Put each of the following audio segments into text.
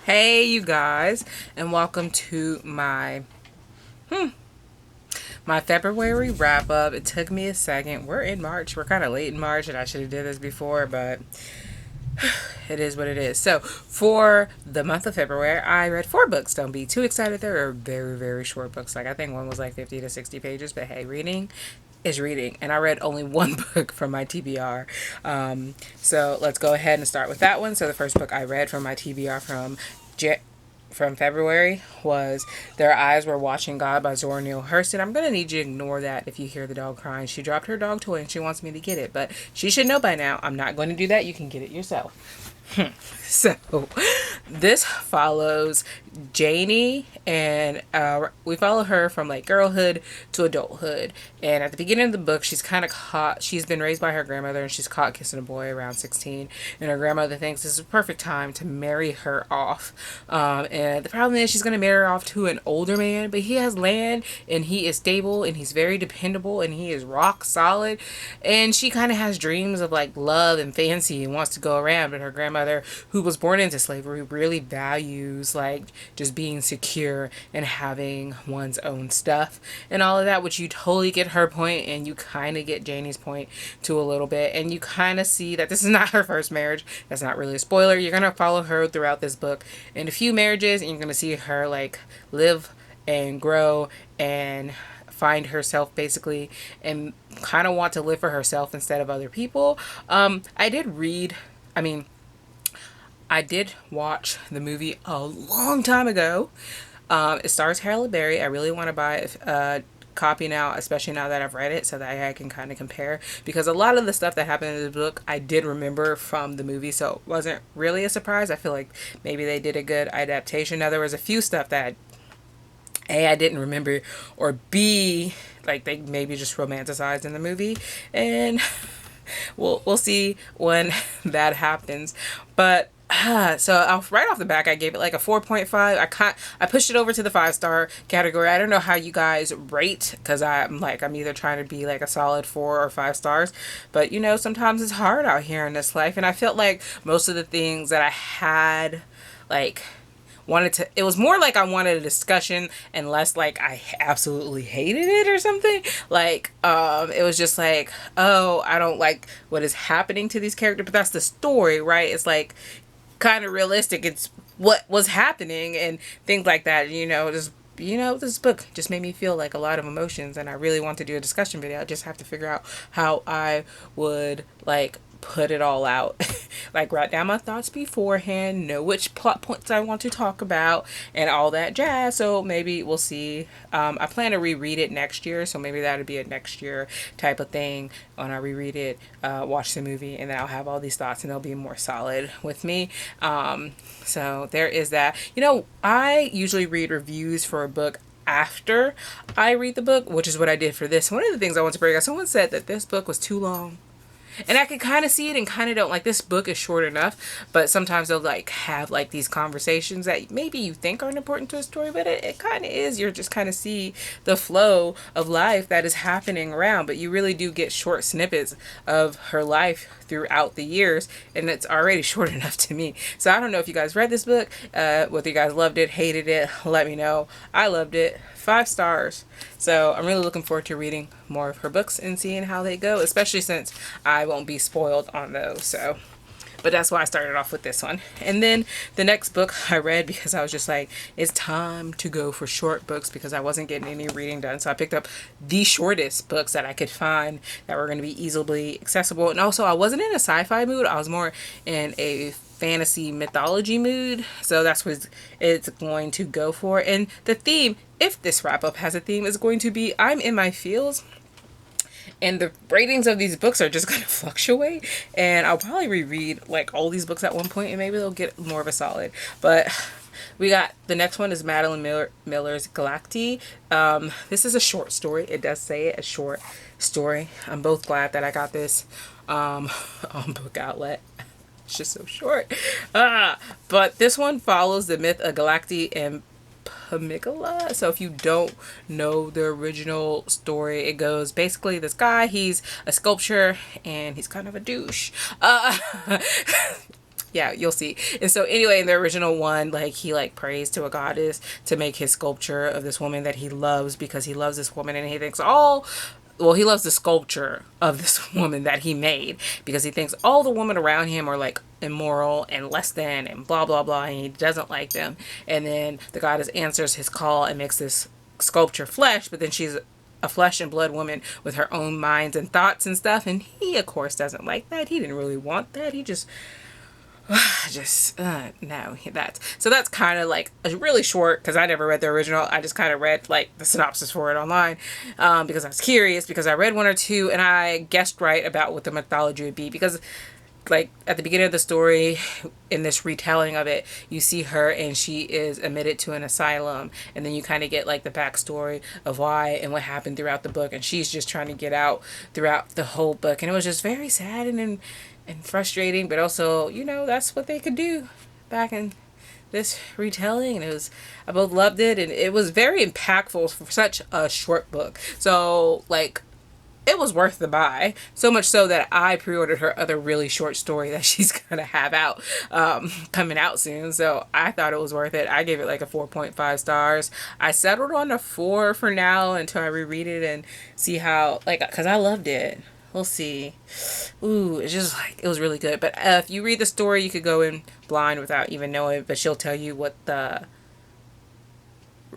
Hey, you guys, and welcome to my February wrap up. It took me a second. We're in March. We're kind of late in March, and I should have did this before, but it is what it is. So, for the month of February, I read 4 books. Don't be too excited. They're very, very short books. Like I think one was like 50 to 60 pages, but hey, reading is reading, and I read only one book from my TBR. So let's go ahead and start with that one. So the first book I read from my TBR from February was Their Eyes Were Watching God by Zora Neale Hurston. I'm going to need you to ignore that if you hear the dog crying. She dropped her dog toy and she wants me to get it, but she should know by now I'm not going to do that. You can get it yourself. So, this follows Janie, and we follow her from like girlhood to adulthood. And at the beginning of the book, she's kind of caught. She's been raised by her grandmother, and she's caught kissing a boy around 16. And her grandmother thinks this is a perfect time to marry her off. And the problem is, she's going to marry her off to an older man, but he has land, and he is stable, and he's very dependable, and he is rock solid. And she kind of has dreams of like love and fancy and wants to go around, but her grandmother, who was born into slavery, really values like just being secure and having one's own stuff and all of that, which you totally get her point, and you kind of get Janie's point too a little bit, and you kind of see that this is not her first marriage. That's not really a spoiler. You're gonna follow her throughout this book in a few marriages, and you're gonna see her like live and grow and find herself basically, and kind of want to live for herself instead of other people. I did read, I mean, I did watch the movie a long time ago. It stars Halle Berry. I really want to buy a copy now, especially now that I've read it, so that I can kind of compare. Because a lot of the stuff that happened in the book, I did remember from the movie, so it wasn't really a surprise. I feel like maybe they did a good adaptation. Now, there was a few stuff that A, I didn't remember, or B, like they maybe just romanticized in the movie, and we'll see when that happens. But so right off the back, I gave it like a 4.5. I pushed it over to the 5-star category. I don't know how you guys rate, because I'm either trying to be like a solid 4 or 5 stars, but sometimes it's hard out here in this life, and I felt like most of the things that I had like wanted to, it was more like I wanted a discussion and less like I absolutely hated it or something. Like it was just like, oh, I don't like what is happening to these characters, but that's the story, right? It's like kind of realistic. It's what was happening and things like that. Just this book just made me feel like a lot of emotions, and I really want to do a discussion video. I just have to figure out how I would like put it all out. Like write down my thoughts beforehand, know which plot points I want to talk about, and all that jazz. So maybe we'll see. I plan to reread it next year, so maybe that'll be a next year type of thing when I reread it, watch the movie, and then I'll have all these thoughts and they'll be more solid with me. So there is that. I usually read reviews for a book after I read the book, which is what I did for this. One of the things I want to bring up, someone said that this book was too long. And I can kind of see it and kind of don't. Like, this book is short enough, but sometimes they'll like have like these conversations that maybe you think aren't important to a story, but it kind of is. You're just kind of see the flow of life that is happening around, but you really do get short snippets of her life throughout the years, and it's already short enough to me. So I don't know if you guys read this book, whether you guys loved it, hated it, let me know. I loved it. 5 stars. So I'm really looking forward to reading more of her books and seeing how they go, especially since I won't be spoiled on those. So, but that's why I started off with this one. And then the next book I read, because I was just like, it's time to go for short books because I wasn't getting any reading done. So I picked up the shortest books that I could find that were going to be easily accessible. And also, I wasn't in a sci-fi mood. I was more in a fantasy mythology mood, so that's what it's going to go for. And the theme, if this wrap up has a theme, is going to be I'm in my feels, and the ratings of these books are just going to fluctuate, and I'll probably reread like all these books at one point, and maybe they'll get more of a solid. But we got the next one is Madeline Miller's Galacti. This is a short story. It does say it, a short story. I'm both glad that I got this on Book Outlet. It's just so short. But this one follows the myth of Galacti and Pamigala. So if you don't know the original story, it goes basically this guy, he's a sculptor and he's kind of a douche. Yeah, you'll see. And so anyway, in the original one, like he like prays to a goddess to make his sculpture of this woman that he loves, because he loves this woman and he thinks all, well, he loves the sculpture of this woman that he made, because he thinks all the women around him are like immoral and less than and blah blah blah, and he doesn't like them. And then the goddess answers his call and makes this sculpture flesh, but then she's a flesh and blood woman with her own minds and thoughts and stuff, and he of course doesn't like that. He didn't really want that. He just no, that's kind of like a really short, because I never read the original. I just kind of read like the synopsis for it online, because I was curious, because I read one or two and I guessed right about what the mythology would be, because like at the beginning of the story, in this retelling of it, you see her and she is admitted to an asylum, and then you kind of get like the backstory of why and what happened throughout the book, and she's just trying to get out throughout the whole book, and it was just very sad and frustrating, but also, you know, that's what they could do back in this retelling, and it was, I both loved it, and it was very impactful for such a short book. So like it was worth the buy, so much so that I pre-ordered her other really short story that she's gonna have out, coming out soon. So I thought it was worth it. I gave it like a 4.5 stars. I settled on a 4 for now until I reread it and see how, like, because I loved it. We'll see. Ooh, it's just like, it was really good. But if you read the story, you could go in blind without even knowing, but she'll tell you what the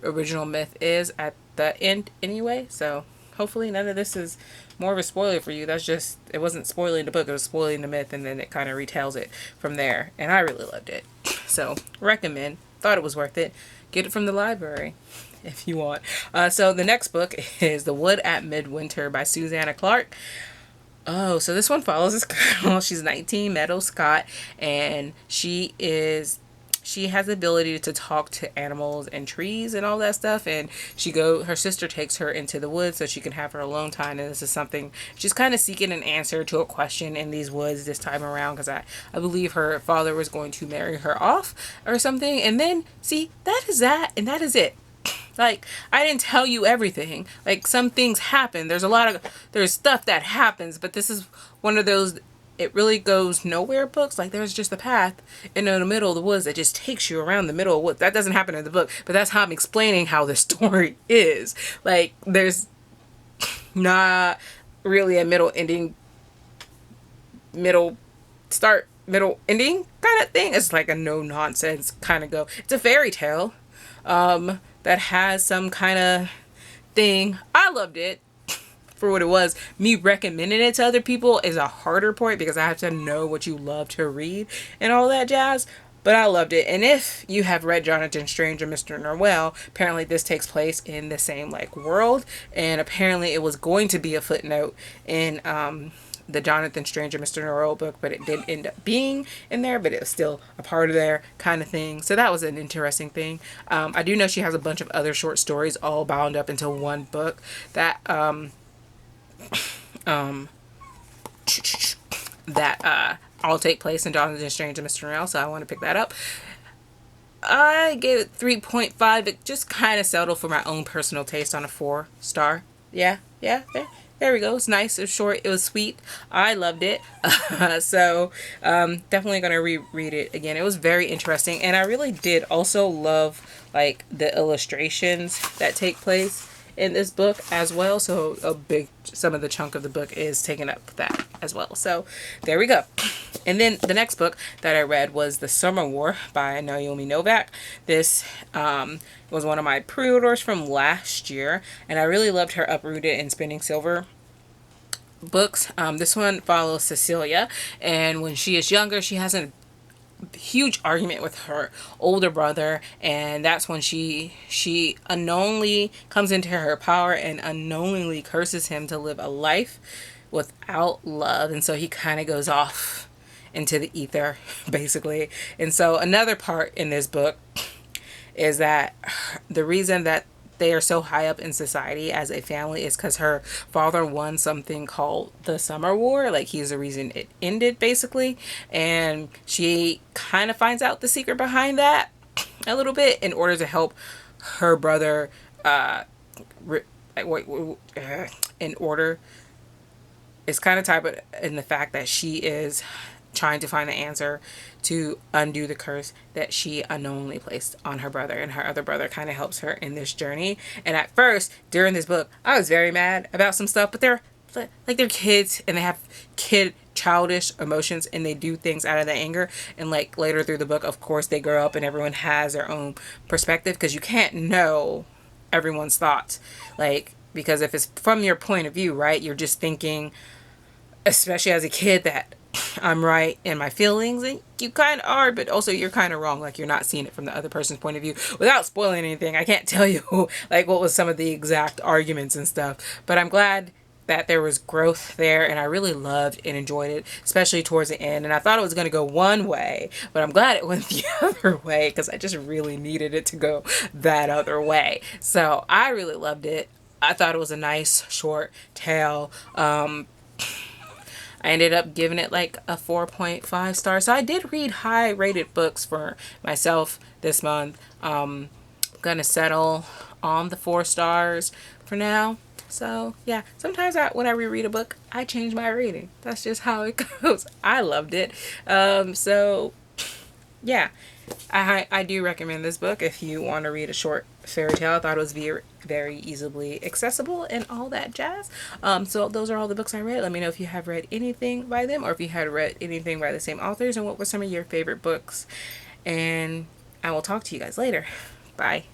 original myth is at the end anyway. So hopefully none of this is more of a spoiler for you. That's just, it wasn't spoiling the book, it was spoiling the myth, and then it kind of retells it from there. And I really loved it. So recommend. Thought it was worth it. Get it from the library if you want. So the next book is The Wood at Midwinter by Susanna Clark. Oh, so this one follows this girl. She's 19, Meadow Scott, and she has the ability to talk to animals and trees and all that stuff, and her sister takes her into the woods so she can have her alone time, and this is something she's kind of seeking an answer to, a question in these woods this time around, because I believe her father was going to marry her off or something. And then see, that is that, and that is it. Like, I didn't tell you everything. Like, some things happen. There's stuff that happens, but this is one of those, it really goes nowhere books. Like, there's just a path in the middle of the woods that just takes you around the middle of woods. That doesn't happen in the book, but that's how I'm explaining how the story is. Like, there's not really a middle ending, middle start, middle ending kind of thing. It's like a no nonsense kind of go. It's a fairy tale. That has some kind of thing. I loved it for what it was. Me recommending it to other people is a harder point, because I have to know what you love to read and all that jazz. But I loved it. And if you have read Jonathan Strange and Mr. Norwell, apparently this takes place in the same like world, and apparently it was going to be a footnote in the Jonathan Strange and Mr. Norrell book, but it didn't end up being in there, but it was still a part of there kind of thing. So that was an interesting thing. I do know she has a bunch of other short stories all bound up into one book that all take place in Jonathan Strange and Mr. Norrell, so I want to pick that up. I gave it 3.5. It just kind of settled for my own personal taste on a 4-star. Yeah, there we go. It's nice. It was short. It was sweet. I loved it. So definitely going to reread it again. It was very interesting. And I really did also love like the illustrations that take place in this book as well. So some of the chunk of the book is taken up with that as well. So there we go. And then the next book that I read was The Summer War by Naomi Novak. This was one of my pre-orders from last year, and I really loved her Uprooted and Spinning Silver books. This one follows Cecilia, and when she is younger, she has a huge argument with her older brother, and that's when she unknowingly comes into her power and unknowingly curses him to live a life without love, and so he kind of goes off into the ether basically. And so another part in this book is that the reason that they are so high up in society as a family is because her father won something called the Summer War. Like, he's the reason it ended basically, and she kind of finds out the secret behind that a little bit in order to help her brother in order. It's kind of tied in the fact that she is trying to find the answer to undo the curse that she unknowingly placed on her brother, and her other brother kind of helps her in this journey. And at first during this book I was very mad about some stuff, but they're kids and they have childish emotions, and they do things out of the anger. And like later through the book, of course, they grow up and everyone has their own perspective, because you can't know everyone's thoughts, like, because if it's from your point of view, right, you're just thinking, especially as a kid, that I'm right in my feelings, and you kind of are, but also you're kind of wrong. Like, you're not seeing it from the other person's point of view. Without spoiling anything, I can't tell you like what was some of the exact arguments and stuff, but I'm glad that there was growth there, and I really loved and enjoyed it, especially towards the end. And I thought it was going to go one way, but I'm glad it went the other way, because I just really needed it to go that other way. So I really loved it. I thought it was a nice short tale. I ended up giving it like a 4.5 stars. So I did read high rated books for myself this month. I'm gonna settle on the 4 stars for now. So yeah, sometimes when I reread a book, I change my rating. That's just how it goes. I loved it. So yeah, I do recommend this book if you want to read a short fairy tale. I thought it was very easily accessible and all that jazz. So those are all the books I read. Let me know if you have read anything by them, or if you had read anything by the same authors, and what were some of your favorite books. And I will talk to you guys later. Bye.